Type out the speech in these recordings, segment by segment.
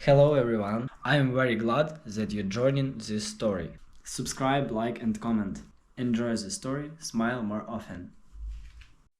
Hello everyone, I am very glad that you're joining this story. Subscribe, like and comment. Enjoy the story, smile more often.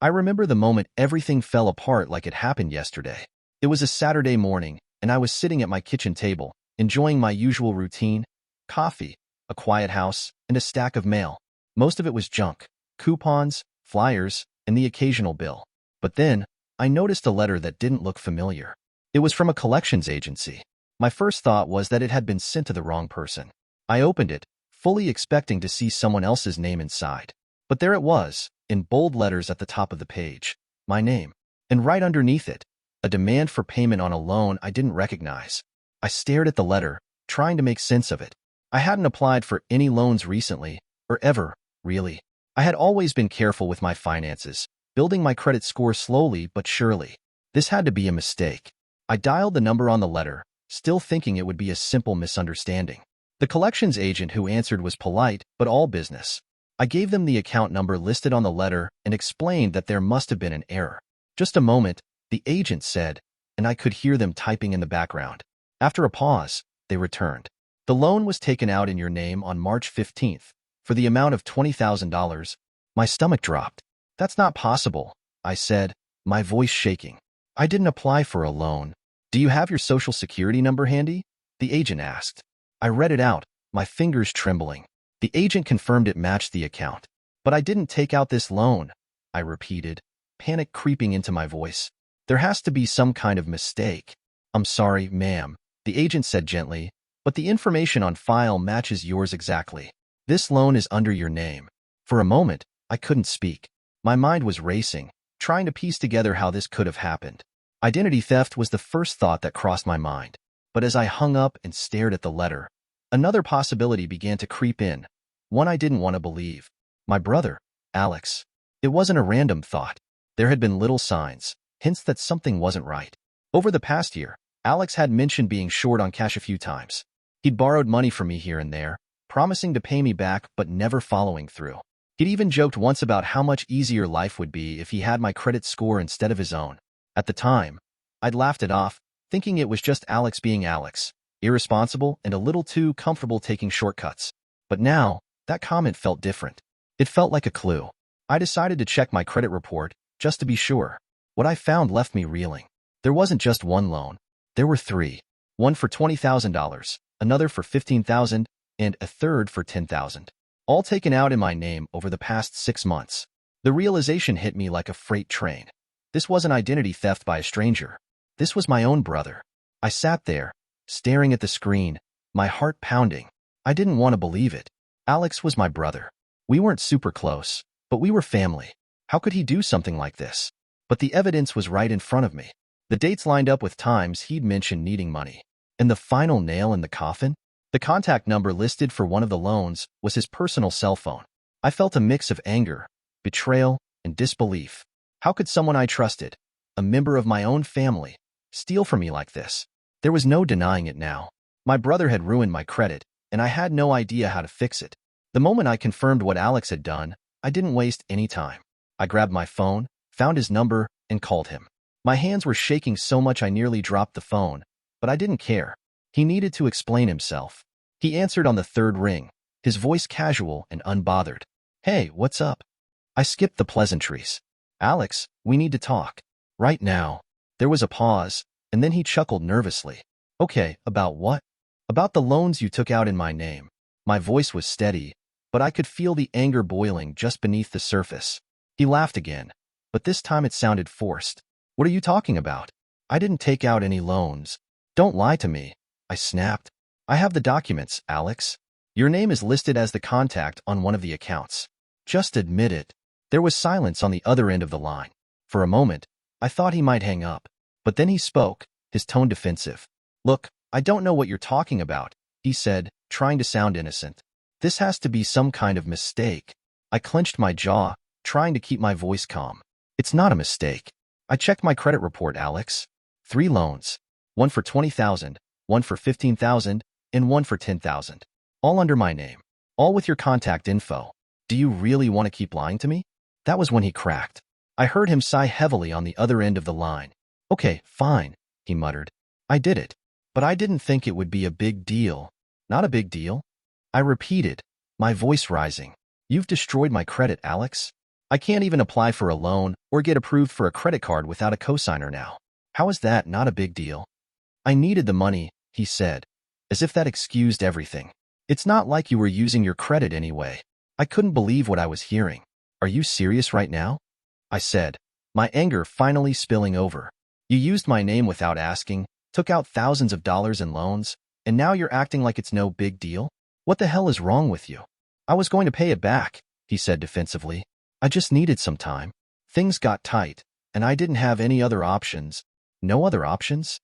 I remember the moment everything fell apart like it happened yesterday. It was a Saturday morning, and I was sitting at my kitchen table, enjoying my usual routine: coffee, a quiet house, and a stack of mail. Most of it was junk: coupons, flyers, and the occasional bill. But then, I noticed a letter that didn't look familiar. It was from a collections agency. My first thought was that it had been sent to the wrong person. I opened it, fully expecting to see someone else's name inside. But there it was, in bold letters at the top of the page, my name. And right underneath it, a demand for payment on a loan I didn't recognize. I stared at the letter, trying to make sense of it. I hadn't applied for any loans recently, or ever, really. I had always been careful with my finances, building my credit score slowly but surely. This had to be a mistake. I dialed the number on the letter, still thinking it would be a simple misunderstanding. The collections agent who answered was polite, but all business. I gave them the account number listed on the letter and explained that there must have been an error. Just a moment, the agent said, and I could hear them typing in the background. After a pause, they returned. The loan was taken out in your name on March 15th, for the amount of $20,000. My stomach dropped. That's not possible, I said, my voice shaking. I didn't apply for a loan. Do you have your social security number handy? The agent asked. I read it out, my fingers trembling. The agent confirmed it matched the account. But I didn't take out this loan, I repeated, panic creeping into my voice. There has to be some kind of mistake. I'm sorry, ma'am, the agent said gently, but the information on file matches yours exactly. This loan is under your name. For a moment, I couldn't speak. My mind was racing, trying to piece together how this could have happened. Identity theft was the first thought that crossed my mind. But as I hung up and stared at the letter, another possibility began to creep in, one I didn't want to believe. My brother, Alex. It wasn't a random thought. There had been little signs, hints that something wasn't right. Over the past year, Alex had mentioned being short on cash a few times. He'd borrowed money from me here and there, promising to pay me back but never following through. He'd even joked once about how much easier life would be if he had my credit score instead of his own. At the time, I'd laughed it off, thinking it was just Alex being Alex, irresponsible and a little too comfortable taking shortcuts. But now, that comment felt different. It felt like a clue. I decided to check my credit report, just to be sure. What I found left me reeling. There wasn't just one loan. There were three. One for $20,000, another for $15,000, and a third for $10,000. All taken out in my name over the past 6 months. The realization hit me like a freight train. This wasn't identity theft by a stranger. This was my own brother. I sat there, staring at the screen, my heart pounding. I didn't want to believe it. Alex was my brother. We weren't super close, but we were family. How could he do something like this? But the evidence was right in front of me. The dates lined up with times he'd mentioned needing money. And the final nail in the coffin? The contact number listed for one of the loans was his personal cell phone. I felt a mix of anger, betrayal, and disbelief. How could someone I trusted, a member of my own family, steal from me like this? There was no denying it now. My brother had ruined my credit, and I had no idea how to fix it. The moment I confirmed what Alex had done, I didn't waste any time. I grabbed my phone, found his number, and called him. My hands were shaking so much I nearly dropped the phone, but I didn't care. He needed to explain himself. He answered on the third ring, his voice casual and unbothered. Hey, what's up? I skipped the pleasantries. Alex, we need to talk. Right now. There was a pause, and then he chuckled nervously. Okay, about what? About the loans you took out in my name. My voice was steady, but I could feel the anger boiling just beneath the surface. He laughed again, but this time it sounded forced. What are you talking about? I didn't take out any loans. Don't lie to me, I snapped. I have the documents, Alex. Your name is listed as the contact on one of the accounts. Just admit it. There was silence on the other end of the line. For a moment, I thought he might hang up. But then he spoke, his tone defensive. Look, I don't know what you're talking about, he said, trying to sound innocent. This has to be some kind of mistake. I clenched my jaw, trying to keep my voice calm. It's not a mistake. I checked my credit report, Alex. 3 loans. One for $20,000, one for $15,000, and one for $10,000. All under my name. All with your contact info. Do you really want to keep lying to me? That was when he cracked. I heard him sigh heavily on the other end of the line. Okay, fine, he muttered. I did it. But I didn't think it would be a big deal. Not a big deal? I repeated, my voice rising. You've destroyed my credit, Alex. I can't even apply for a loan or get approved for a credit card without a cosigner now. How is that not a big deal? I needed the money, he said, as if that excused everything. It's not like you were using your credit anyway. I couldn't believe what I was hearing. Are you serious right now? I said, my anger finally spilling over. You used my name without asking, took out thousands of dollars in loans, and now you're acting like it's no big deal? What the hell is wrong with you? I was going to pay it back, he said defensively. I just needed some time. Things got tight, and I didn't have any other options. No other options?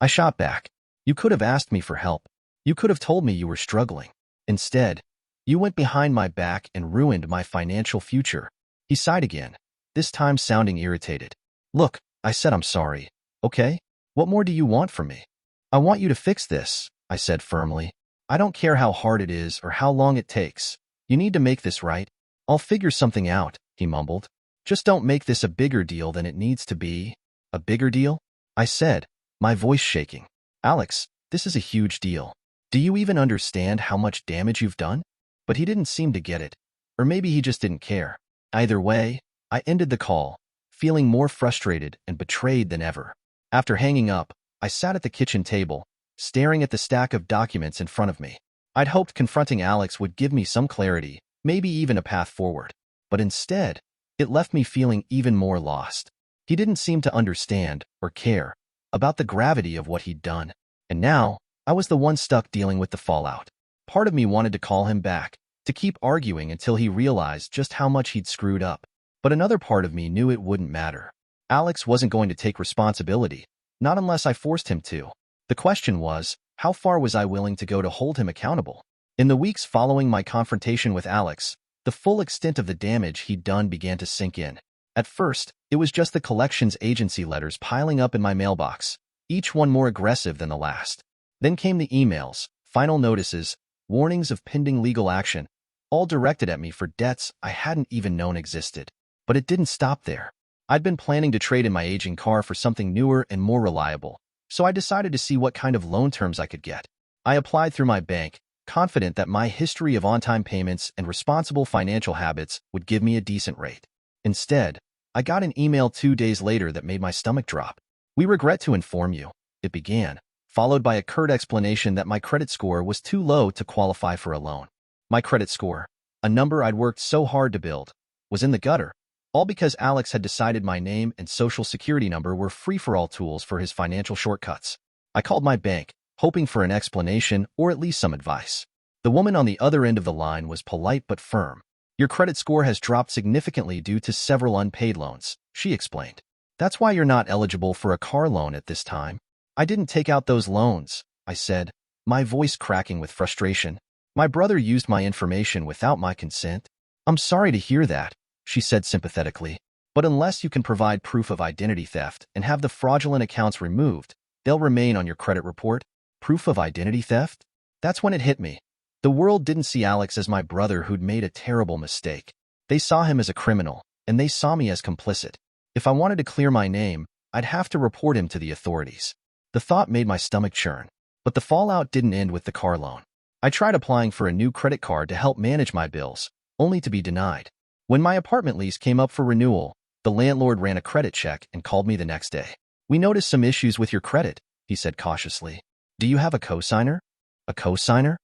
I shot back. You could have asked me for help. You could have told me you were struggling. Instead, you went behind my back and ruined my financial future. He sighed again, this time sounding irritated. Look, I said I'm sorry, okay? What more do you want from me? I want you to fix this, I said firmly. I don't care how hard it is or how long it takes. You need to make this right. I'll figure something out, he mumbled. Just don't make this a bigger deal than it needs to be. A bigger deal? I said, my voice shaking. Alex, this is a huge deal. Do you even understand how much damage you've done? But he didn't seem to get it. Or maybe he just didn't care. Either way, I ended the call, feeling more frustrated and betrayed than ever. After hanging up, I sat at the kitchen table, staring at the stack of documents in front of me. I'd hoped confronting Alex would give me some clarity, maybe even a path forward. But instead, it left me feeling even more lost. He didn't seem to understand or care about the gravity of what he'd done. And now, I was the one stuck dealing with the fallout. Part of me wanted to call him back, to keep arguing until he realized just how much he'd screwed up. But another part of me knew it wouldn't matter. Alex wasn't going to take responsibility, not unless I forced him to. The question was, how far was I willing to go to hold him accountable? In the weeks following my confrontation with Alex, the full extent of the damage he'd done began to sink in. At first, it was just the collections agency letters piling up in my mailbox, each one more aggressive than the last. Then came the emails, final notices, warnings of pending legal action, all directed at me for debts I hadn't even known existed. But it didn't stop there. I'd been planning to trade in my aging car for something newer and more reliable, so I decided to see what kind of loan terms I could get. I applied through my bank, confident that my history of on-time payments and responsible financial habits would give me a decent rate. Instead, I got an email 2 days later that made my stomach drop. We regret to inform you, it began, followed by a curt explanation that my credit score was too low to qualify for a loan. My credit score, a number I'd worked so hard to build, was in the gutter, all because Alex had decided my name and social security number were free-for-all tools for his financial shortcuts. I called my bank, hoping for an explanation or at least some advice. The woman on the other end of the line was polite but firm. Your credit score has dropped significantly due to several unpaid loans, she explained. That's why you're not eligible for a car loan at this time. I didn't take out those loans, I said, my voice cracking with frustration. My brother used my information without my consent. I'm sorry to hear that, she said sympathetically. But unless you can provide proof of identity theft and have the fraudulent accounts removed, they'll remain on your credit report. Proof of identity theft? That's when it hit me. The world didn't see Alex as my brother who'd made a terrible mistake. They saw him as a criminal, and they saw me as complicit. If I wanted to clear my name, I'd have to report him to the authorities. The thought made my stomach churn. But the fallout didn't end with the car loan. I tried applying for a new credit card to help manage my bills, only to be denied. When my apartment lease came up for renewal, the landlord ran a credit check and called me the next day. We noticed some issues with your credit, he said cautiously. Do you have a cosigner? A cosigner?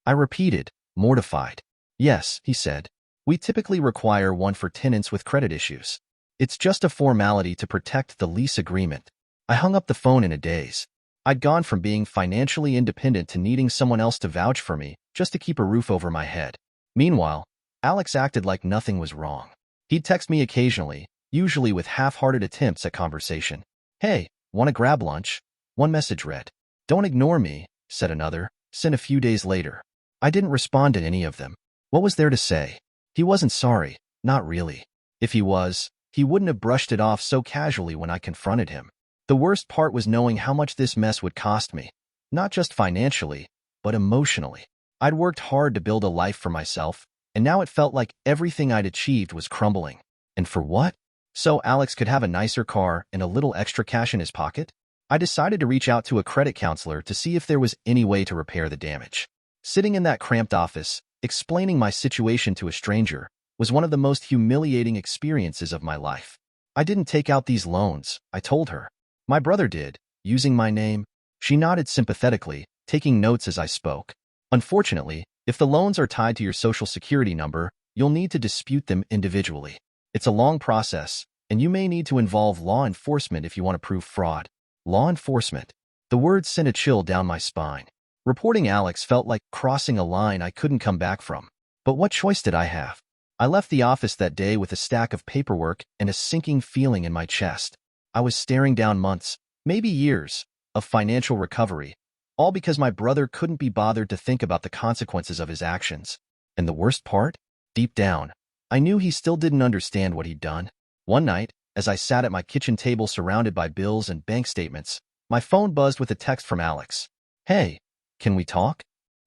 I repeated, mortified. Yes, he said. We typically require one for tenants with credit issues. It's just a formality to protect the lease agreement. I hung up the phone in a daze. I'd gone from being financially independent to needing someone else to vouch for me just to keep a roof over my head. Meanwhile, Alex acted like nothing was wrong. He'd text me occasionally, usually with half-hearted attempts at conversation. Hey, wanna grab lunch? One message read. Don't ignore me, said another, sent a few days later. I didn't respond to any of them. What was there to say? He wasn't sorry, not really. If he was, he wouldn't have brushed it off so casually when I confronted him. The worst part was knowing how much this mess would cost me, not just financially, but emotionally. I'd worked hard to build a life for myself, and now it felt like everything I'd achieved was crumbling. And for what? So Alex could have a nicer car and a little extra cash in his pocket? I decided to reach out to a credit counselor to see if there was any way to repair the damage. Sitting in that cramped office, explaining my situation to a stranger, was one of the most humiliating experiences of my life. I didn't take out these loans, I told her. My brother did, using my name. She nodded sympathetically, taking notes as I spoke. Unfortunately, if the loans are tied to your social security number, you'll need to dispute them individually. It's a long process, and you may need to involve law enforcement if you want to prove fraud. Law enforcement. The words sent a chill down my spine. Reporting Alex felt like crossing a line I couldn't come back from. But what choice did I have? I left the office that day with a stack of paperwork and a sinking feeling in my chest. I was staring down months, maybe years, of financial recovery, all because my brother couldn't be bothered to think about the consequences of his actions. And the worst part? Deep down, I knew he still didn't understand what he'd done. One night, as I sat at my kitchen table surrounded by bills and bank statements, my phone buzzed with a text from Alex. "Hey, can we talk?"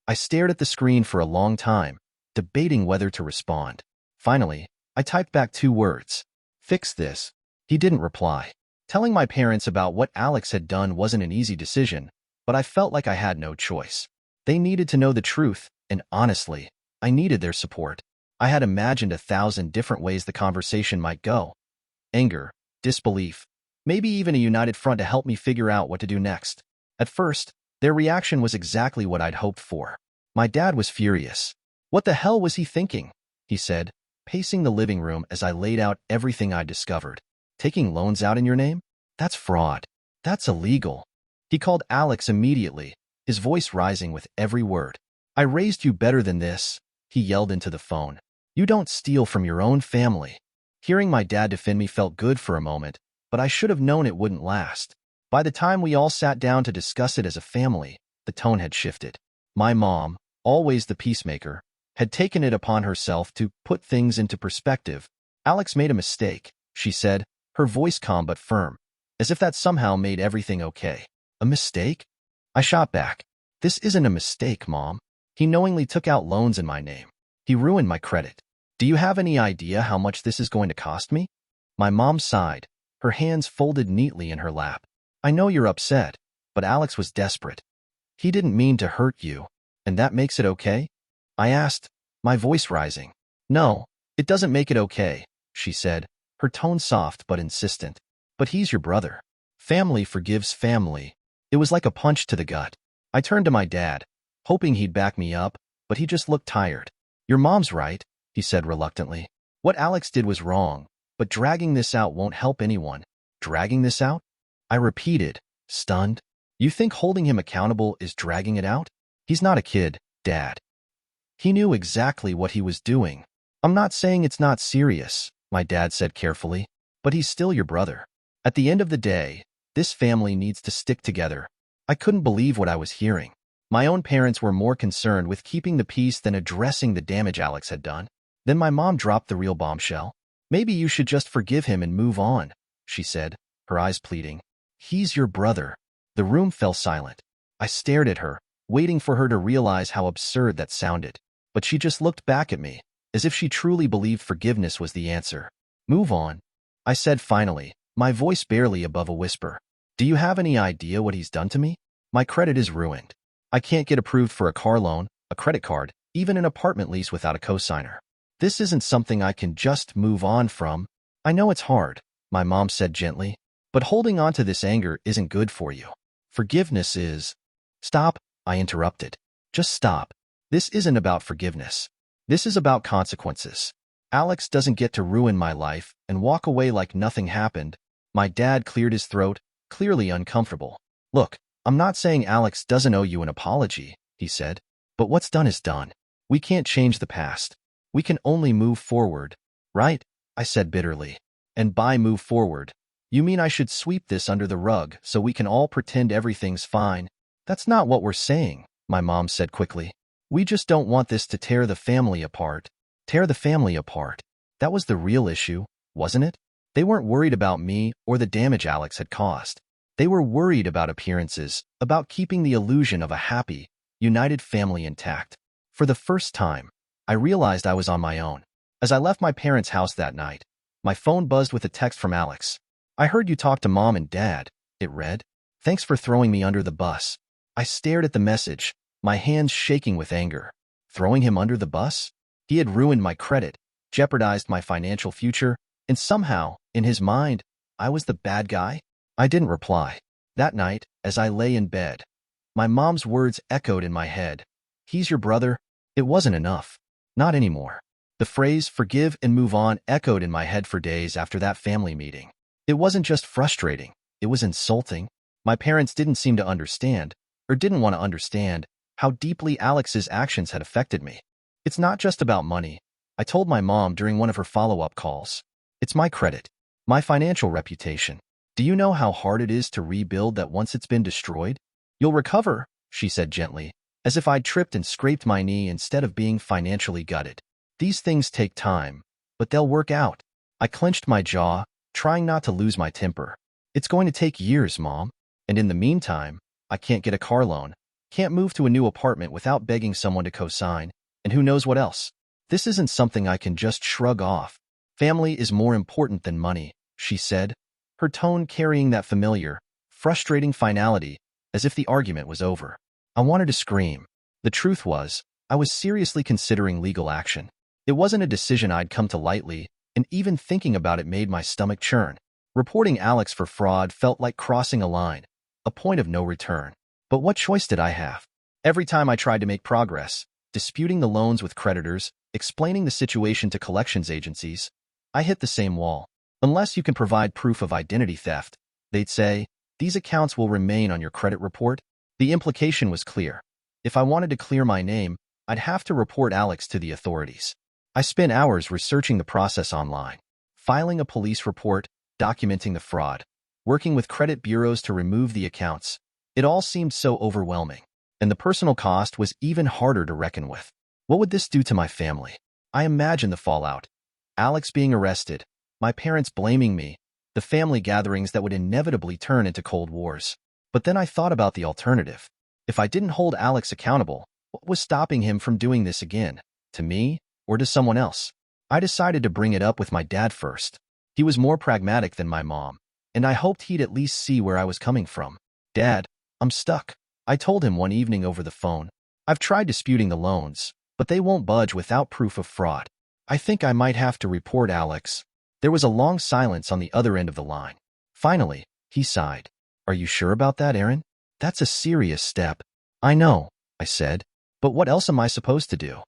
I stared at the screen for a long time, debating whether to respond. Finally, I typed back 2 words. "Fix this." He didn't reply. Telling my parents about what Alex had done wasn't an easy decision, but I felt like I had no choice. They needed to know the truth, and honestly, I needed their support. I had imagined 1,000 different ways the conversation might go. Anger, disbelief, maybe even a united front to help me figure out what to do next. At first, their reaction was exactly what I'd hoped for. My dad was furious. "What the hell was he thinking?" he said, pacing the living room as I laid out everything I'd discovered. "Taking loans out in your name? That's fraud. That's illegal." He called Alex immediately, his voice rising with every word. "I raised you better than this," he yelled into the phone. "You don't steal from your own family." Hearing my dad defend me felt good for a moment, but I should have known it wouldn't last. By the time we all sat down to discuss it as a family, the tone had shifted. My mom, always the peacemaker, had taken it upon herself to put things into perspective. "Alex made a mistake," she said, her voice calm but firm, as if that somehow made everything okay. "A mistake?" I shot back. "This isn't a mistake, Mom. He knowingly took out loans in my name. He ruined my credit. Do you have any idea how much this is going to cost me?" My mom sighed, her hands folded neatly in her lap. "I know you're upset, but Alex was desperate. He didn't mean to hurt you, and that makes it okay?" I asked, my voice rising. "No, it doesn't make it okay," she said, her tone soft but insistent. "But he's your brother. Family forgives family." It was like a punch to the gut. I turned to my dad, hoping he'd back me up, but he just looked tired. "Your mom's right," he said reluctantly. "What Alex did was wrong, but dragging this out won't help anyone." "Dragging this out?" I repeated, stunned. "You think holding him accountable is dragging it out? He's not a kid, Dad. He knew exactly what he was doing." "I'm not saying it's not serious," my dad said carefully, "but he's still your brother. At the end of the day, this family needs to stick together." I couldn't believe what I was hearing. My own parents were more concerned with keeping the peace than addressing the damage Alex had done. Then my mom dropped the real bombshell. "Maybe you should just forgive him and move on," she said, her eyes pleading. "He's your brother." The room fell silent. I stared at her, waiting for her to realize how absurd that sounded. But she just looked back at me, as if she truly believed forgiveness was the answer. "Move on," I said finally, my voice barely above a whisper. "Do you have any idea what he's done to me? My credit is ruined. I can't get approved for a car loan, a credit card, even an apartment lease without a cosigner. This isn't something I can just move on from." "I know it's hard," my mom said gently, "but holding on to this anger isn't good for you. Forgiveness is—" "Stop," I interrupted. "Just stop. This isn't about forgiveness. This is about consequences. Alex doesn't get to ruin my life and walk away like nothing happened." My dad cleared his throat, clearly uncomfortable. "Look, I'm not saying Alex doesn't owe you an apology," he said, "but what's done is done. We can't change the past. We can only move forward." "Right," I said bitterly. "And by move forward, you mean I should sweep this under the rug so we can all pretend everything's fine?" "That's not what we're saying," my mom said quickly. "We just don't want this to tear the family apart." Tear the family apart. That was the real issue, wasn't it? They weren't worried about me or the damage Alex had caused. They were worried about appearances, about keeping the illusion of a happy, united family intact. For the first time, I realized I was on my own. As I left my parents' house that night, my phone buzzed with a text from Alex. "I heard you talk to Mom and Dad," it read. Thanks for throwing me under the bus. I stared at the message, my hands shaking with anger. Throwing him under the bus? He had ruined my credit, jeopardized my financial future, and somehow, in his mind, I was the bad guy? I didn't reply. That night, as I lay in bed, my mom's words echoed in my head. He's your brother. It wasn't enough. Not anymore. The phrase, forgive and move on, echoed in my head for days after that family meeting. It wasn't just frustrating. It was insulting. My parents didn't seem to understand, or didn't want to understand, how deeply Alex's actions had affected me. It's not just about money, I told my mom during one of her follow-up calls. It's my credit, my financial reputation. Do you know how hard it is to rebuild that once it's been destroyed? You'll recover, she said gently, as if I'd tripped and scraped my knee instead of being financially gutted. These things take time, but they'll work out. I clenched my jaw, trying not to lose my temper. It's going to take years, Mom. And in the meantime, I can't get a car loan, can't move to a new apartment without begging someone to co-sign, and who knows what else. This isn't something I can just shrug off. Family is more important than money, she said, her tone carrying that familiar, frustrating finality, as if the argument was over. I wanted to scream. The truth was, I was seriously considering legal action. It wasn't a decision I'd come to lightly, and even thinking about it made my stomach churn. Reporting Alex for fraud felt like crossing a line, a point of no return. But what choice did I have? Every time I tried to make progress, disputing the loans with creditors, explaining the situation to collections agencies, I hit the same wall. Unless you can provide proof of identity theft, they'd say, these accounts will remain on your credit report. The implication was clear. If I wanted to clear my name, I'd have to report Alex to the authorities. I spent hours researching the process online, filing a police report, documenting the fraud, working with credit bureaus to remove the accounts. It all seemed so overwhelming, and the personal cost was even harder to reckon with. What would this do to my family? I imagined the fallout. Alex being arrested, my parents blaming me, the family gatherings that would inevitably turn into cold wars. But then I thought about the alternative. If I didn't hold Alex accountable, what was stopping him from doing this again? To me, or to someone else? I decided to bring it up with my dad first. He was more pragmatic than my mom, and I hoped he'd at least see where I was coming from. Dad, I'm stuck, I told him one evening over the phone. I've tried disputing the loans, but they won't budge without proof of fraud. I think I might have to report Alex. There was a long silence on the other end of the line. Finally, he sighed. Are you sure about that, Aaron? That's a serious step. I know, I said, but what else am I supposed to do?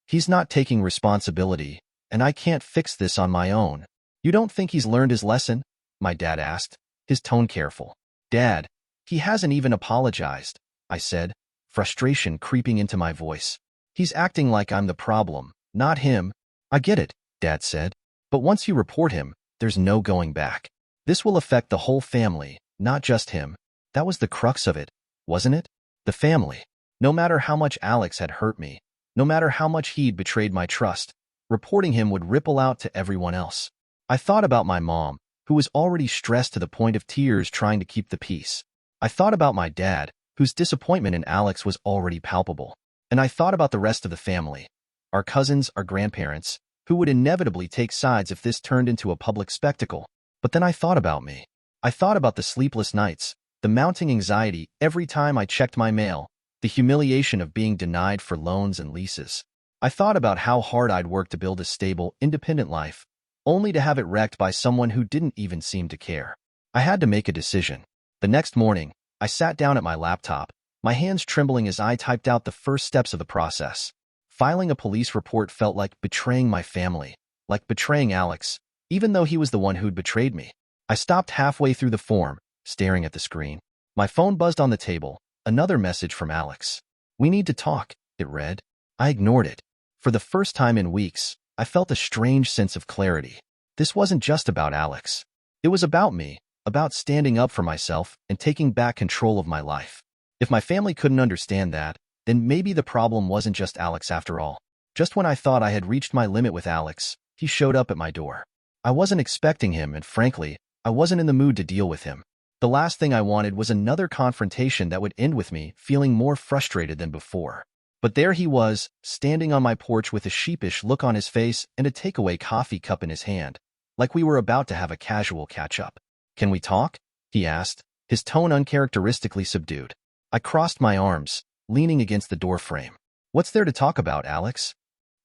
He's not taking responsibility, and I can't fix this on my own. You don't think he's learned his lesson? My dad asked, his tone careful. Dad, he hasn't even apologized, I said, frustration creeping into my voice. He's acting like I'm the problem, not him. I get it, Dad said, but once you report him, there's no going back. This will affect the whole family, not just him. That was the crux of it, wasn't it? The family. No matter how much Alex had hurt me, no matter how much he'd betrayed my trust, reporting him would ripple out to everyone else. I thought about my mom, who was already stressed to the point of tears trying to keep the peace. I thought about my dad, whose disappointment in Alex was already palpable. And I thought about the rest of the family, our cousins, our grandparents, who would inevitably take sides if this turned into a public spectacle. But then I thought about me. I thought about the sleepless nights, the mounting anxiety every time I checked my mail, the humiliation of being denied for loans and leases. I thought about how hard I'd worked to build a stable, independent life, only to have it wrecked by someone who didn't even seem to care. I had to make a decision. The next morning, I sat down at my laptop, my hands trembling as I typed out the first steps of the process. Filing a police report felt like betraying my family, like betraying Alex, even though he was the one who'd betrayed me. I stopped halfway through the form, staring at the screen. My phone buzzed on the table, another message from Alex. We need to talk, it read. I ignored it. For the first time in weeks, I felt a strange sense of clarity. This wasn't just about Alex. It was about me, about standing up for myself and taking back control of my life. If my family couldn't understand that, then maybe the problem wasn't just Alex after all. Just when I thought I had reached my limit with Alex, he showed up at my door. I wasn't expecting him, and frankly, I wasn't in the mood to deal with him. The last thing I wanted was another confrontation that would end with me feeling more frustrated than before. But there he was, standing on my porch with a sheepish look on his face and a takeaway coffee cup in his hand, like we were about to have a casual catch-up. Can we talk? He asked, his tone uncharacteristically subdued. I crossed my arms, leaning against the door frame. What's there to talk about, Alex?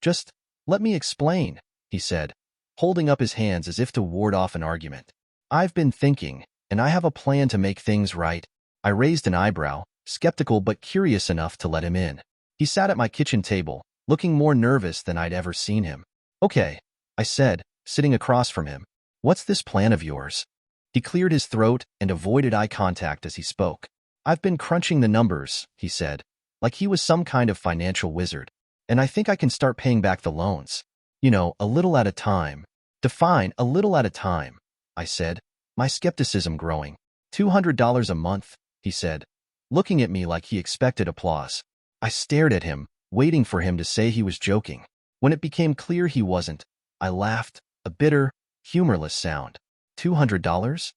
Just let me explain, he said, holding up his hands as if to ward off an argument. I've been thinking, and I have a plan to make things right. I raised an eyebrow, skeptical but curious enough to let him in. He sat at my kitchen table, looking more nervous than I'd ever seen him. Okay, I said, sitting across from him. What's this plan of yours? He cleared his throat and avoided eye contact as he spoke. I've been crunching the numbers, he said, like he was some kind of financial wizard. And I think I can start paying back the loans. You know, a little at a time. Define a little at a time, I said, my skepticism growing. $200 a month, he said, looking at me like he expected applause. I stared at him, waiting for him to say he was joking. When it became clear he wasn't, I laughed, a bitter, humorless sound. $200?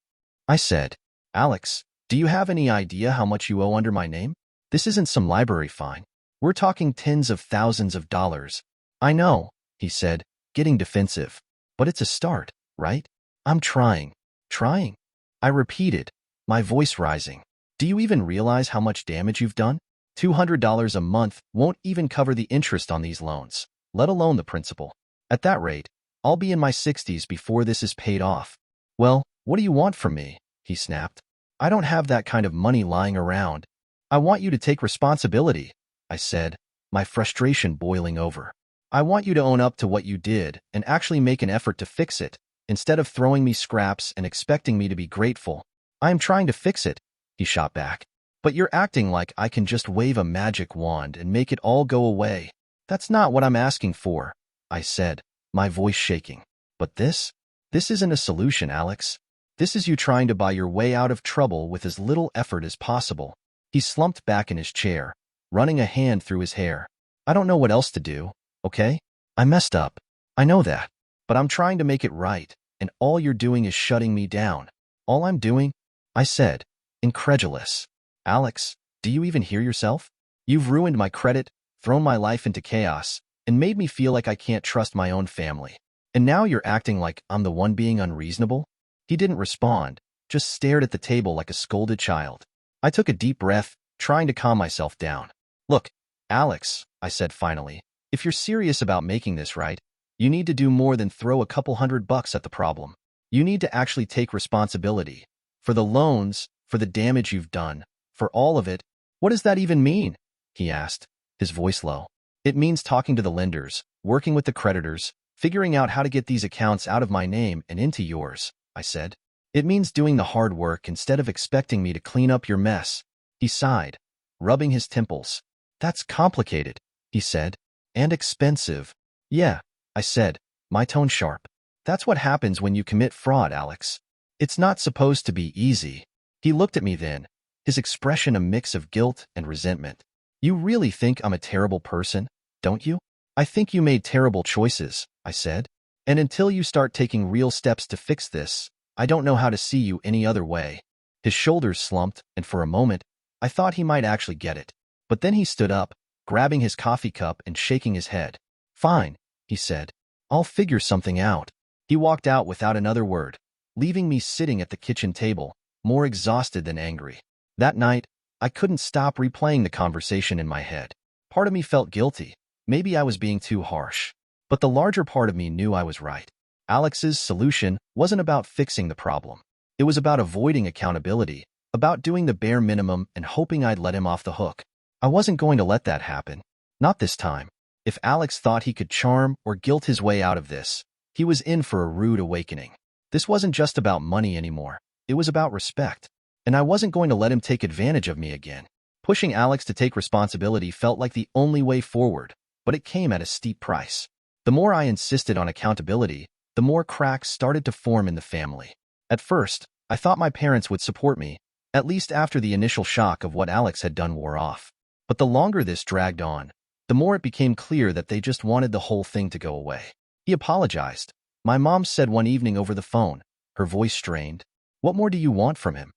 I said, Alex, do you have any idea how much you owe under my name? This isn't some library fine. We're talking tens of thousands of dollars. I know, he said, getting defensive. But it's a start, right? I'm trying. Trying? I repeated, my voice rising. Do you even realize how much damage you've done? $200 a month won't even cover the interest on these loans, let alone the principal. At that rate, I'll be in my 60s before this is paid off. Well, what do you want from me? He snapped. I don't have that kind of money lying around. I want you to take responsibility, I said, my frustration boiling over. I want you to own up to what you did and actually make an effort to fix it, instead of throwing me scraps and expecting me to be grateful. I am trying to fix it, he shot back. But you're acting like I can just wave a magic wand and make it all go away. That's not what I'm asking for, I said, my voice shaking. But this isn't a solution, Alex. This is you trying to buy your way out of trouble with as little effort as possible. He slumped back in his chair, running a hand through his hair. I don't know what else to do, okay? I messed up. I know that. But I'm trying to make it right, and all you're doing is shutting me down. All I'm doing? I said, incredulous. Alex, do you even hear yourself? You've ruined my credit, thrown my life into chaos, and made me feel like I can't trust my own family. And now you're acting like I'm the one being unreasonable? He didn't respond, just stared at the table like a scolded child. I took a deep breath, trying to calm myself down. Look, Alex, I said finally, if you're serious about making this right, you need to do more than throw a couple $100 at the problem. You need to actually take responsibility. For the loans, for the damage you've done, for all of it. What does that even mean? He asked, his voice low. It means talking to the lenders, working with the creditors, figuring out how to get these accounts out of my name and into yours, I said. It means doing the hard work instead of expecting me to clean up your mess. He sighed, rubbing his temples. That's complicated, he said, and expensive. Yeah, I said, my tone sharp. That's what happens when you commit fraud, Alex. It's not supposed to be easy. He looked at me then, his expression a mix of guilt and resentment. You really think I'm a terrible person, don't you? I think you made terrible choices, I said. And until you start taking real steps to fix this, I don't know how to see you any other way. His shoulders slumped, and for a moment, I thought he might actually get it. But then he stood up, grabbing his coffee cup and shaking his head. Fine, he said. I'll figure something out. He walked out without another word, leaving me sitting at the kitchen table, more exhausted than angry. That night, I couldn't stop replaying the conversation in my head. Part of me felt guilty. Maybe I was being too harsh. But the larger part of me knew I was right. Alex's solution wasn't about fixing the problem. It was about avoiding accountability, about doing the bare minimum and hoping I'd let him off the hook. I wasn't going to let that happen. Not this time. If Alex thought he could charm or guilt his way out of this, he was in for a rude awakening. This wasn't just about money anymore. It was about respect. And I wasn't going to let him take advantage of me again. Pushing Alex to take responsibility felt like the only way forward, but it came at a steep price. The more I insisted on accountability, the more cracks started to form in the family. At first, I thought my parents would support me, at least after the initial shock of what Alex had done wore off. But the longer this dragged on, the more it became clear that they just wanted the whole thing to go away. He apologized. My mom said one evening over the phone, her voice strained. What more do you want from him?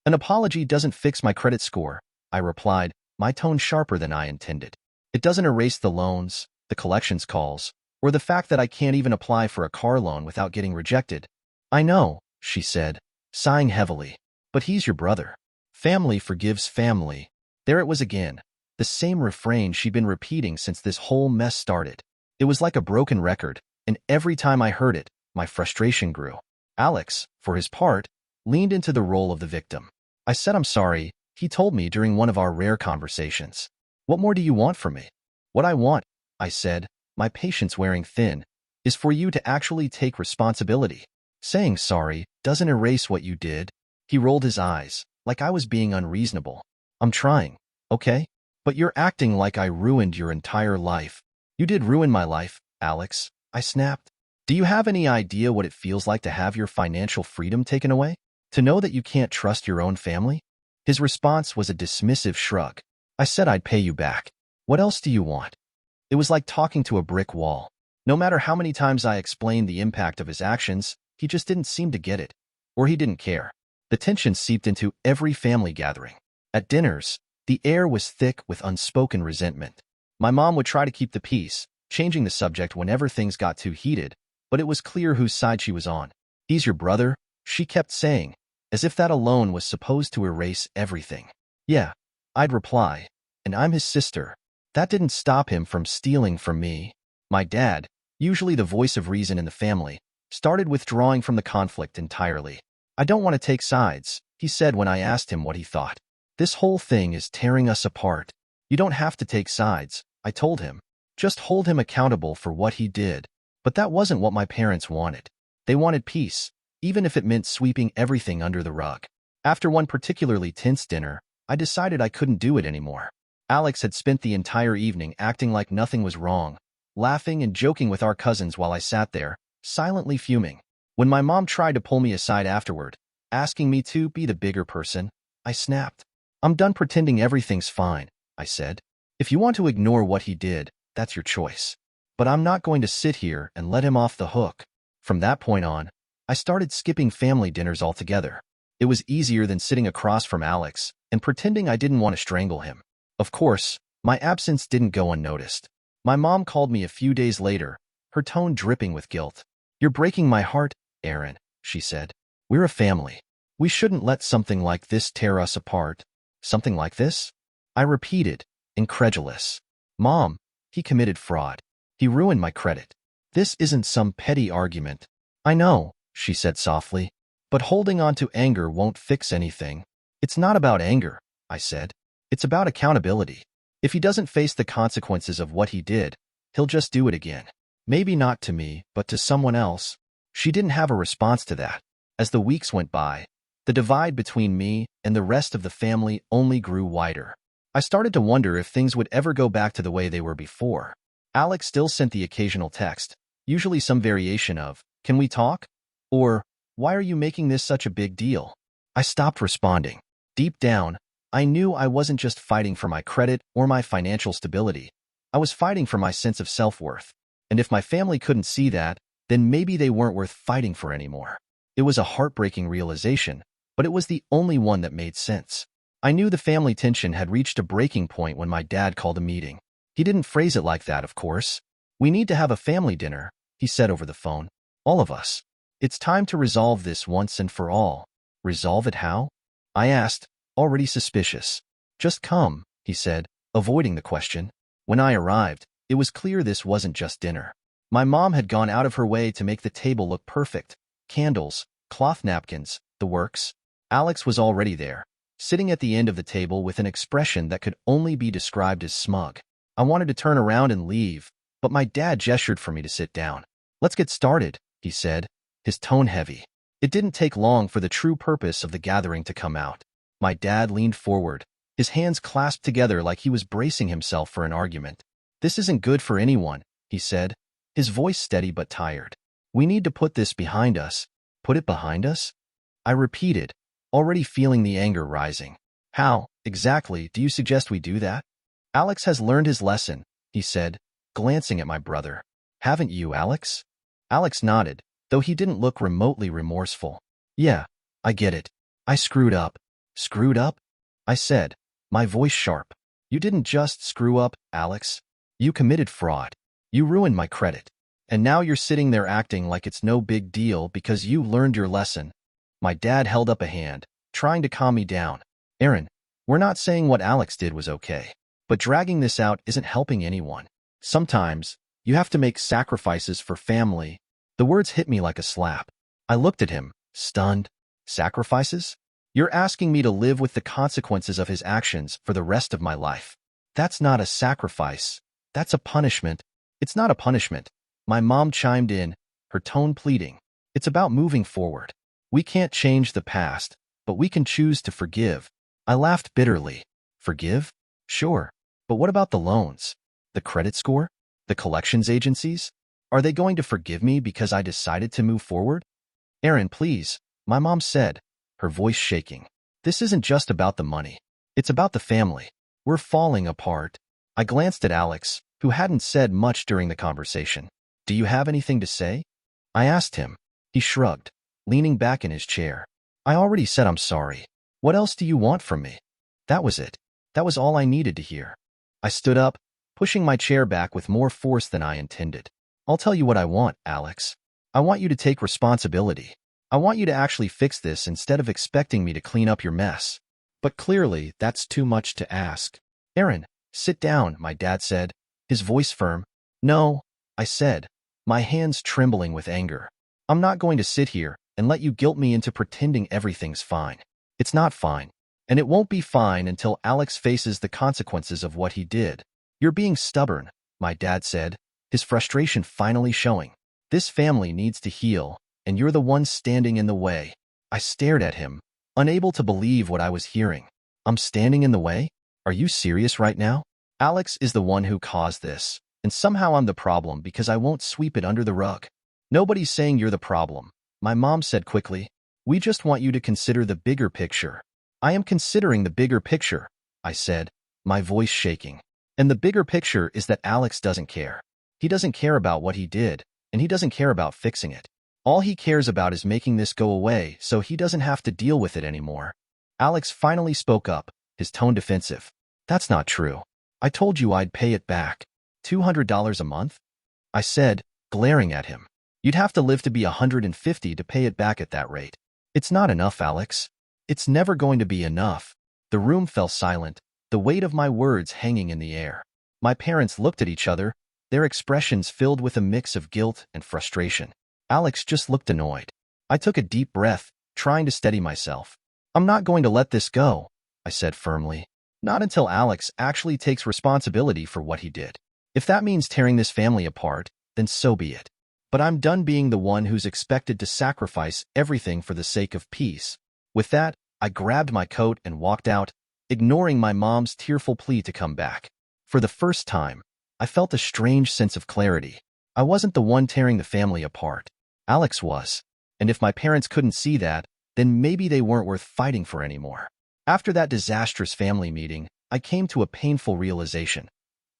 An apology doesn't fix my credit score, I replied, my tone sharper than I intended. It doesn't erase the loans, the collections calls, or the fact that I can't even apply for a car loan without getting rejected. I know, she said, sighing heavily. But he's your brother. Family forgives family. There it was again. The same refrain she'd been repeating since this whole mess started. It was like a broken record, and every time I heard it, my frustration grew. Alex, for his part, leaned into the role of the victim. I said I'm sorry, he told me during one of our rare conversations. What more do you want from me? What I want, I said, my patience wearing thin, is for you to actually take responsibility. Saying sorry doesn't erase what you did. He rolled his eyes, like I was being unreasonable. I'm trying, okay? But you're acting like I ruined your entire life. You did ruin my life, Alex, I snapped. Do you have any idea what it feels like to have your financial freedom taken away? To know that you can't trust your own family? His response was a dismissive shrug. I said I'd pay you back. What else do you want? It was like talking to a brick wall. No matter how many times I explained the impact of his actions, he just didn't seem to get it. Or he didn't care. The tension seeped into every family gathering. At dinners, the air was thick with unspoken resentment. My mom would try to keep the peace, changing the subject whenever things got too heated, but it was clear whose side she was on. He's your brother, she kept saying, as if that alone was supposed to erase everything. Yeah, I'd reply, and I'm his sister. That didn't stop him from stealing from me. My dad, usually the voice of reason in the family, started withdrawing from the conflict entirely. I don't want to take sides, he said when I asked him what he thought. This whole thing is tearing us apart. You don't have to take sides, I told him. Just hold him accountable for what he did. But that wasn't what my parents wanted. They wanted peace, even if it meant sweeping everything under the rug. After one particularly tense dinner, I decided I couldn't do it anymore. Alex had spent the entire evening acting like nothing was wrong, laughing and joking with our cousins while I sat there, silently fuming. When my mom tried to pull me aside afterward, asking me to be the bigger person, I snapped. I'm done pretending everything's fine, I said. If you want to ignore what he did, that's your choice. But I'm not going to sit here and let him off the hook. From that point on, I started skipping family dinners altogether. It was easier than sitting across from Alex and pretending I didn't want to strangle him. Of course, my absence didn't go unnoticed. My mom called me a few days later, her tone dripping with guilt. You're breaking my heart, Aaron, she said. We're a family. We shouldn't let something like this tear us apart. Something like this? I repeated, incredulous. Mom, he committed fraud. He ruined my credit. This isn't some petty argument. I know, she said softly, but holding on to anger won't fix anything. It's not about anger, I said. It's about accountability. If he doesn't face the consequences of what he did, he'll just do it again. Maybe not to me, but to someone else. She didn't have a response to that. As the weeks went by, the divide between me and the rest of the family only grew wider. I started to wonder if things would ever go back to the way they were before. Alex still sent the occasional text, usually some variation of, "Can we talk?" Or, "Why are you making this such a big deal?" I stopped responding. Deep down, I knew I wasn't just fighting for my credit or my financial stability. I was fighting for my sense of self-worth. And if my family couldn't see that, then maybe they weren't worth fighting for anymore. It was a heartbreaking realization, but it was the only one that made sense. I knew the family tension had reached a breaking point when my dad called a meeting. He didn't phrase it like that, of course. "We need to have a family dinner," he said over the phone. "All of us. It's time to resolve this once and for all." Resolve it how? I asked, already suspicious. "Just come," he said, avoiding the question. When I arrived, it was clear this wasn't just dinner. My mom had gone out of her way to make the table look perfect. Candles, cloth napkins, the works. Alex was already there, sitting at the end of the table with an expression that could only be described as smug. I wanted to turn around and leave, but my dad gestured for me to sit down. "Let's get started," he said, his tone heavy. It didn't take long for the true purpose of the gathering to come out. My dad leaned forward, his hands clasped together like he was bracing himself for an argument. "This isn't good for anyone," he said, his voice steady but tired. "We need to put this behind us." "Put it behind us?" I repeated, already feeling the anger rising. "How, exactly, do you suggest we do that?" "Alex has learned his lesson," he said, glancing at my brother. "Haven't you, Alex?" Alex nodded, though he didn't look remotely remorseful. "Yeah, I get it. I screwed up." "Screwed up?" I said, my voice sharp. "You didn't just screw up, Alex. You committed fraud. You ruined my credit. And now you're sitting there acting like it's no big deal because you learned your lesson." My dad held up a hand, trying to calm me down. Aaron, we're not saying what Alex did was okay, but dragging this out isn't helping anyone. Sometimes, you have to make sacrifices for family. The words hit me like a slap. I looked at him, stunned. Sacrifices? You're asking me to live with the consequences of his actions for the rest of my life. That's not a sacrifice. That's a punishment. It's not a punishment. My mom chimed in, her tone pleading. It's about moving forward. We can't change the past, but we can choose to forgive. I laughed bitterly. Forgive? Sure. But what about the loans? The credit score? The collections agencies? Are they going to forgive me because I decided to move forward? Aaron, please, my mom said, her voice shaking. This isn't just about the money. It's about the family. We're falling apart. I glanced at Alex, who hadn't said much during the conversation. Do you have anything to say? I asked him. He shrugged, leaning back in his chair. I already said I'm sorry. What else do you want from me? That was it. That was all I needed to hear. I stood up, pushing my chair back with more force than I intended. I'll tell you what I want, Alex. I want you to take responsibility. I want you to actually fix this instead of expecting me to clean up your mess. But clearly, that's too much to ask. Aaron, sit down, my dad said, his voice firm. No, I said, my hands trembling with anger. I'm not going to sit here and let you guilt me into pretending everything's fine. It's not fine. And it won't be fine until Alex faces the consequences of what he did. You're being stubborn, my dad said, his frustration finally showing. This family needs to heal, and you're the one standing in the way. I stared at him, unable to believe what I was hearing. I'm standing in the way? Are you serious right now? Alex is the one who caused this, and somehow I'm the problem because I won't sweep it under the rug. Nobody's saying you're the problem, my mom said quickly. We just want you to consider the bigger picture. I am considering the bigger picture, I said, my voice shaking. And the bigger picture is that Alex doesn't care. He doesn't care about what he did, and he doesn't care about fixing it. All he cares about is making this go away so he doesn't have to deal with it anymore. Alex finally spoke up, his tone defensive. That's not true. I told you I'd pay it back. $200 a month? I said, glaring at him. You'd have to live to be 150 to pay it back at that rate. It's not enough, Alex. It's never going to be enough. The room fell silent, the weight of my words hanging in the air. My parents looked at each other, their expressions filled with a mix of guilt and frustration. Alex just looked annoyed. I took a deep breath, trying to steady myself. I'm not going to let this go, I said firmly. Not until Alex actually takes responsibility for what he did. If that means tearing this family apart, then so be it. But I'm done being the one who's expected to sacrifice everything for the sake of peace. With that, I grabbed my coat and walked out, ignoring my mom's tearful plea to come back. For the first time, I felt a strange sense of clarity. I wasn't the one tearing the family apart. Alex was. And if my parents couldn't see that, then maybe they weren't worth fighting for anymore. After that disastrous family meeting, I came to a painful realization.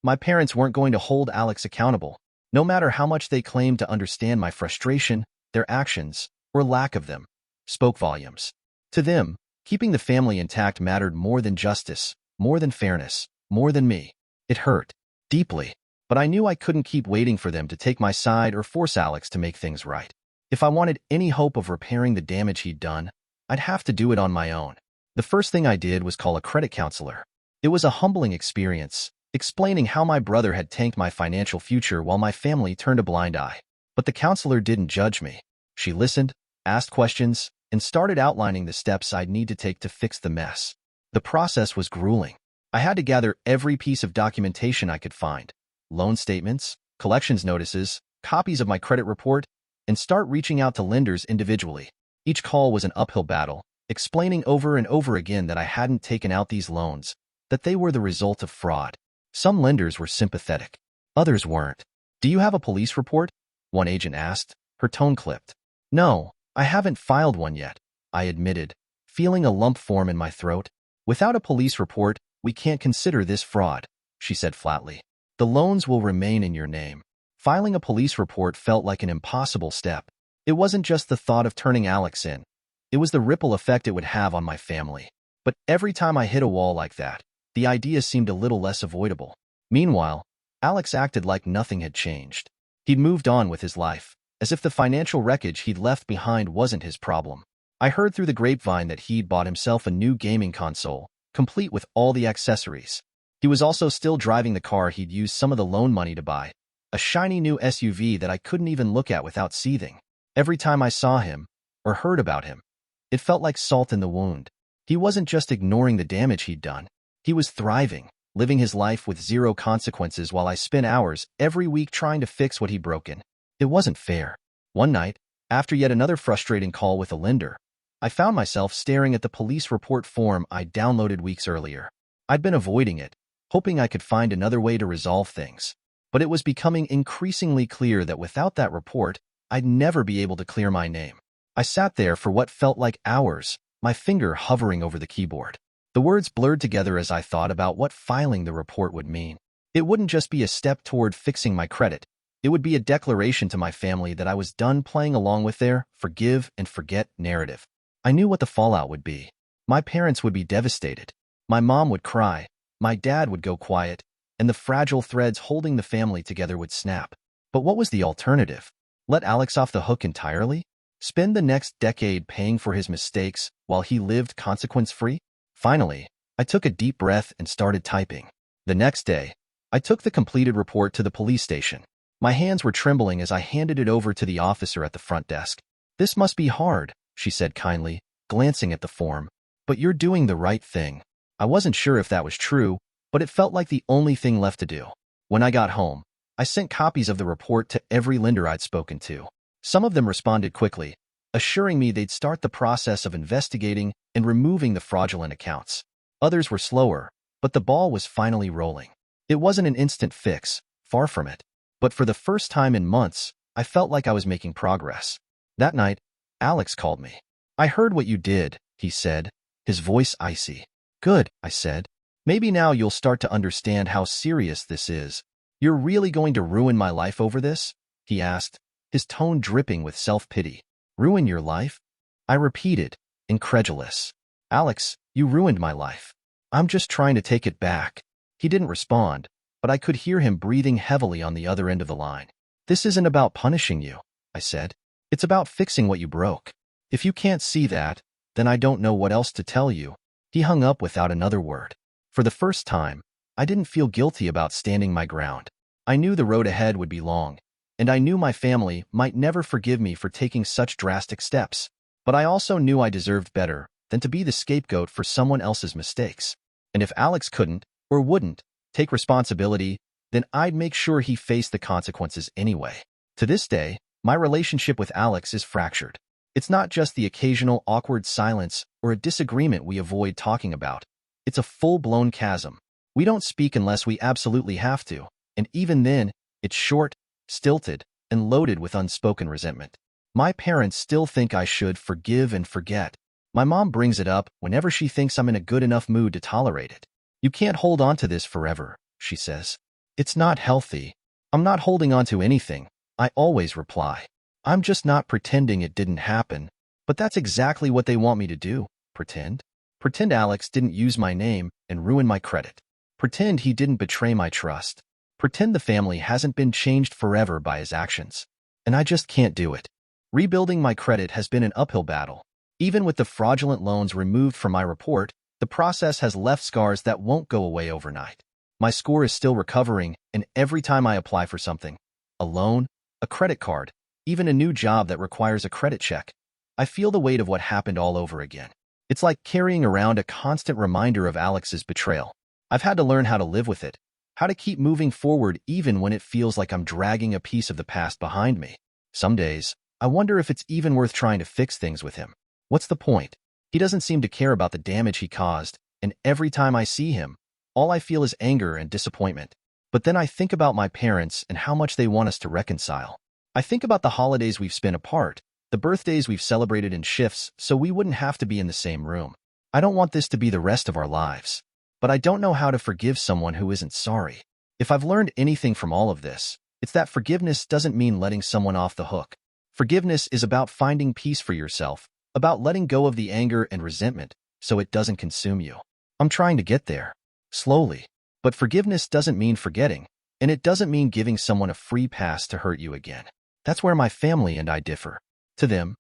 My parents weren't going to hold Alex accountable. No matter how much they claimed to understand my frustration, their actions, or lack of them, spoke volumes. To them, keeping the family intact mattered more than justice, more than fairness, more than me. It hurt, deeply, but I knew I couldn't keep waiting for them to take my side or force Alex to make things right. If I wanted any hope of repairing the damage he'd done, I'd have to do it on my own. The first thing I did was call a credit counselor. It was a humbling experience, explaining how my brother had tanked my financial future while my family turned a blind eye. But the counselor didn't judge me. She listened, asked questions, and started outlining the steps I'd need to take to fix the mess. The process was grueling. I had to gather every piece of documentation I could find, loan statements, collections notices, copies of my credit report, and start reaching out to lenders individually. Each call was an uphill battle, explaining over and over again that I hadn't taken out these loans, that they were the result of fraud. Some lenders were sympathetic. Others weren't. Do you have a police report? One agent asked, her tone clipped. No, I haven't filed one yet, I admitted, feeling a lump form in my throat. Without a police report, we can't consider this fraud, she said flatly. The loans will remain in your name. Filing a police report felt like an impossible step. It wasn't just the thought of turning Alex in. It was the ripple effect it would have on my family. But every time I hit a wall like that, the idea seemed a little less avoidable. Meanwhile, Alex acted like nothing had changed. He'd moved on with his life, as if the financial wreckage he'd left behind wasn't his problem. I heard through the grapevine that he'd bought himself a new gaming console, complete with all the accessories. He was also still driving the car he'd used some of the loan money to buy, a shiny new SUV that I couldn't even look at without seething. Every time I saw him, or heard about him, it felt like salt in the wound. He wasn't just ignoring the damage he'd done. He was thriving, living his life with zero consequences while I spent hours every week trying to fix what he'd broken. It wasn't fair. One night, after yet another frustrating call with a lender, I found myself staring at the police report form I'd downloaded weeks earlier. I'd been avoiding it, hoping I could find another way to resolve things. But it was becoming increasingly clear that without that report, I'd never be able to clear my name. I sat there for what felt like hours, my finger hovering over the keyboard. The words blurred together as I thought about what filing the report would mean. It wouldn't just be a step toward fixing my credit. It would be a declaration to my family that I was done playing along with their forgive and forget narrative. I knew what the fallout would be. My parents would be devastated. My mom would cry. My dad would go quiet, and the fragile threads holding the family together would snap. But what was the alternative? Let Alex off the hook entirely? Spend the next decade paying for his mistakes while he lived consequence-free? Finally, I took a deep breath and started typing. The next day, I took the completed report to the police station. My hands were trembling as I handed it over to the officer at the front desk. "This must be hard," she said kindly, glancing at the form. "But you're doing the right thing." I wasn't sure if that was true, but it felt like the only thing left to do. When I got home, I sent copies of the report to every lender I'd spoken to. Some of them responded quickly, assuring me they'd start the process of investigating and removing the fraudulent accounts. Others were slower, but the ball was finally rolling. It wasn't an instant fix, far from it. But for the first time in months, I felt like I was making progress. That night, Alex called me. "I heard what you did," he said, his voice icy. "Good," I said. "Maybe now you'll start to understand how serious this is." "You're really going to ruin my life over this?" he asked, his tone dripping with self-pity. "Ruin your life?" I repeated, incredulous. "Alex, you ruined my life. I'm just trying to take it back." He didn't respond, but I could hear him breathing heavily on the other end of the line. "This isn't about punishing you," I said. "It's about fixing what you broke. If you can't see that, then I don't know what else to tell you." He hung up without another word. For the first time, I didn't feel guilty about standing my ground. I knew the road ahead would be long, and I knew my family might never forgive me for taking such drastic steps. But I also knew I deserved better than to be the scapegoat for someone else's mistakes. And if Alex couldn't, or wouldn't, take responsibility, then I'd make sure he faced the consequences anyway. To this day, my relationship with Alex is fractured. It's not just the occasional awkward silence or a disagreement we avoid talking about. It's a full-blown chasm. We don't speak unless we absolutely have to, and even then, it's short, stilted, and loaded with unspoken resentment. My parents still think I should forgive and forget. My mom brings it up whenever she thinks I'm in a good enough mood to tolerate it. "You can't hold on to this forever," she says. "It's not healthy." "I'm not holding on to anything," I always reply. "I'm just not pretending it didn't happen." But that's exactly what they want me to do. Pretend. Pretend Alex didn't use my name and ruin my credit. Pretend he didn't betray my trust. Pretend the family hasn't been changed forever by his actions. And I just can't do it. Rebuilding my credit has been an uphill battle. Even with the fraudulent loans removed from my report, the process has left scars that won't go away overnight. My score is still recovering, and every time I apply for something, a loan, a credit card, even a new job that requires a credit check, I feel the weight of what happened all over again. It's like carrying around a constant reminder of Alex's betrayal. I've had to learn how to live with it, how to keep moving forward even when it feels like I'm dragging a piece of the past behind me. Some days, I wonder if it's even worth trying to fix things with him. What's the point? He doesn't seem to care about the damage he caused, and every time I see him, all I feel is anger and disappointment. But then I think about my parents and how much they want us to reconcile. I think about the holidays we've spent apart, the birthdays we've celebrated in shifts so we wouldn't have to be in the same room. I don't want this to be the rest of our lives. But I don't know how to forgive someone who isn't sorry. If I've learned anything from all of this, it's that forgiveness doesn't mean letting someone off the hook. Forgiveness is about finding peace for yourself, about letting go of the anger and resentment so it doesn't consume you. I'm trying to get there. Slowly. But forgiveness doesn't mean forgetting, and it doesn't mean giving someone a free pass to hurt you again. That's where my family and I differ. To them,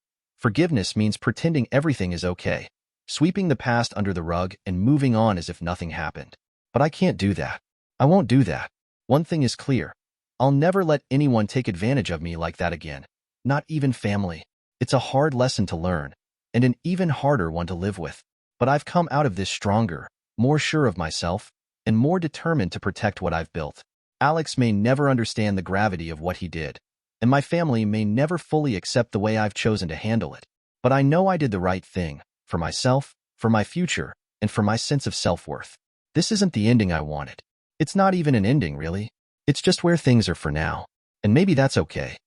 Forgiveness means pretending everything is okay, sweeping the past under the rug and moving on as if nothing happened. But I can't do that. I won't do that. One thing is clear. I'll never let anyone take advantage of me like that again. Not even family. It's a hard lesson to learn, and an even harder one to live with. But I've come out of this stronger, more sure of myself, and more determined to protect what I've built. Alex may never understand the gravity of what he did, and my family may never fully accept the way I've chosen to handle it. But I know I did the right thing, for myself, for my future, and for my sense of self-worth. This isn't the ending I wanted. It's not even an ending, really. It's just where things are for now. And maybe that's okay.